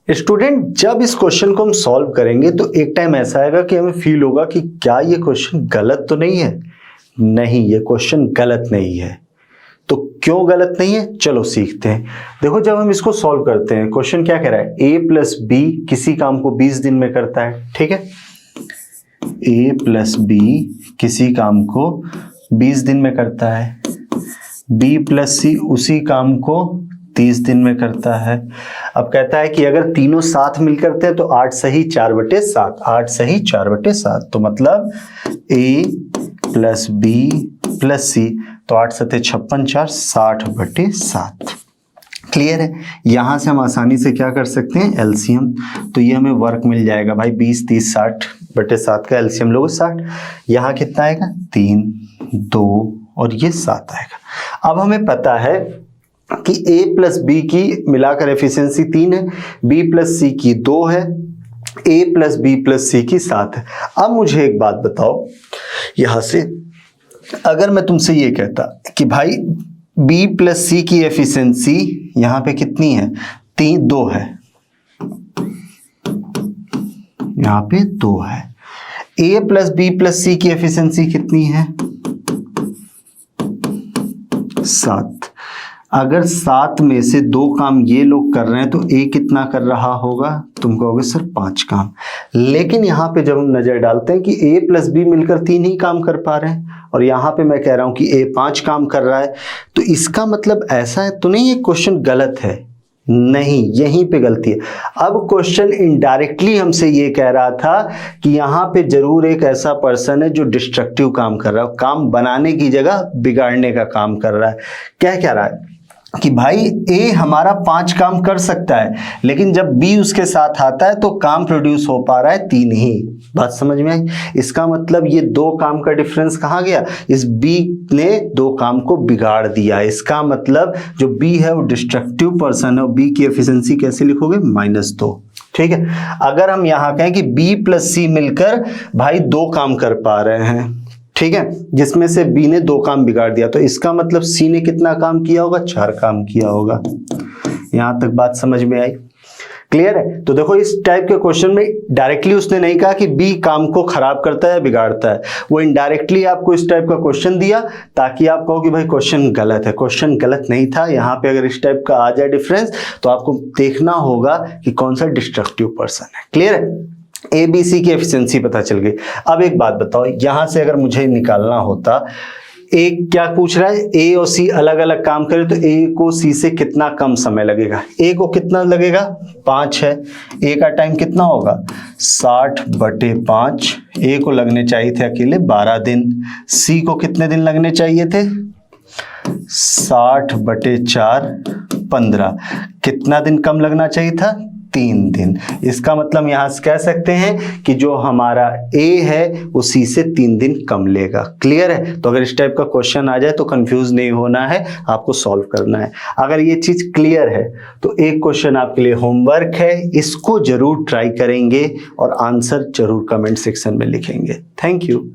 Student जब इस question को हम सॉल्व करेंगे तो एक टाइम ऐसा आएगा कि हमें फील होगा कि क्या ये क्वेश्चन गलत तो नहीं है। नहीं, ये क्वेश्चन गलत नहीं है। तो क्यों गलत नहीं है, चलो सीखते हैं। देखो, जब हम इसको सॉल्व करते हैं, क्वेश्चन क्या कह रहा है, a प्लस बी किसी काम को 20 दिन में करता है। ठीक है, a प्लस बी किसी काम को 20 दिन में करता है, b प्लस सी उसी काम को 30 दिन में करता है। अब कहता है कि अगर तीनों साथ मिल करते हैं तो 8 सही 4/7, 8 सही 4/7, तो मतलब a प्लस बी प्लस सी, तो 8 सते 56, 4 60/7। क्लियर है। यहां से हम आसानी से क्या कर सकते हैं, एलसीएम। तो ये हमें वर्क मिल जाएगा भाई, 20 30 60/7 का एलसीएम लोगे 60। यहाँ कितना आएगा, 3 2 और ये 7 आएगा। अब हमें पता है कि a प्लस बी की मिलाकर एफिशिएंसी 3 है, b प्लस सी की 2 है, a प्लस बी प्लस सी की 7 है। अब मुझे एक बात बताओ, यहां से अगर मैं तुमसे ये कहता कि भाई b प्लस सी की एफिशिएंसी यहां पे कितनी है, 2 है, यहां पे 2 है, a प्लस बी प्लस सी की एफिशिएंसी कितनी है, 7। अगर 7 में से 2 काम ये लोग कर रहे हैं तो a कितना कर रहा होगा, तुम कहोगे सर 5 काम। लेकिन यहाँ पे जब हम नजर डालते हैं कि a प्लस बी मिलकर 3 ही काम कर पा रहे हैं और यहाँ पे मैं कह रहा हूँ कि a 5 काम कर रहा है, तो इसका मतलब ऐसा है तो नहीं ये क्वेश्चन गलत है, नहीं, यहीं पे गलती है। अब क्वेश्चन इनडायरेक्टली हमसे ये कह रहा था कि यहाँ पे जरूर एक ऐसा पर्सन है जो डिस्ट्रक्टिव काम कर रहा है, काम बनाने की जगह बिगाड़ने का काम कर रहा है। क्या रहा है कि भाई ए हमारा 5 काम कर सकता है, लेकिन जब बी उसके साथ आता है तो काम प्रोड्यूस हो पा रहा है 3 ही। बात समझ में आई। इसका मतलब ये 2 काम का डिफरेंस कहाँ गया, इस बी ने 2 काम को बिगाड़ दिया। इसका मतलब जो बी है वो डिस्ट्रक्टिव पर्सन है, और बी की एफिशिएंसी कैसे लिखोगे, -2। ठीक है। अगर हम यहाँ कहें कि बी प्लस सी मिलकर भाई 2 काम कर पा रहे हैं, ठीक है, जिसमें से बी ने 2 काम बिगाड़ दिया, तो इसका मतलब सी ने कितना काम किया होगा, 4 काम किया होगा। यहां तक बात समझ में आई, क्लियर है। तो देखो, इस टाइप के क्वेश्चन में डायरेक्टली उसने नहीं कहा कि बी काम को खराब करता है या बिगाड़ता है, वो इनडायरेक्टली आपको इस टाइप का क्वेश्चन दिया ताकि आप कहो कि भाई क्वेश्चन गलत है। क्वेश्चन गलत नहीं था। यहाँ पे अगर इस टाइप का आ जाए डिफरेंस तो आपको देखना होगा कि कौन सा डिस्ट्रक्टिव पर्सन है। क्लियर है। ए बी सी की एफिशिएंसी पता चल गई। अब एक बात बताओ, यहां से अगर मुझे निकालना होता, ए क्या पूछ रहा है, ए और सी अलग अलग काम करे तो ए को सी से कितना कम समय लगेगा, ए को कितना लगेगा, 5 है, ए का टाइम कितना होगा 60/5, ए को लगने चाहिए थे अकेले 12 दिन, सी को कितने दिन लगने चाहिए थे 60/4 15, कितना दिन कम लगना चाहिए था 3 दिन। इसका मतलब यहां से कह सकते हैं कि जो हमारा ए है वो सी से 3 दिन कम लेगा। क्लियर है। तो अगर इस टाइप का क्वेश्चन आ जाए तो कंफ्यूज नहीं होना है, आपको सॉल्व करना है। अगर ये चीज क्लियर है तो एक क्वेश्चन आपके लिए होमवर्क है, इसको जरूर ट्राई करेंगे और आंसर जरूर कमेंट सेक्शन में लिखेंगे। Thank you.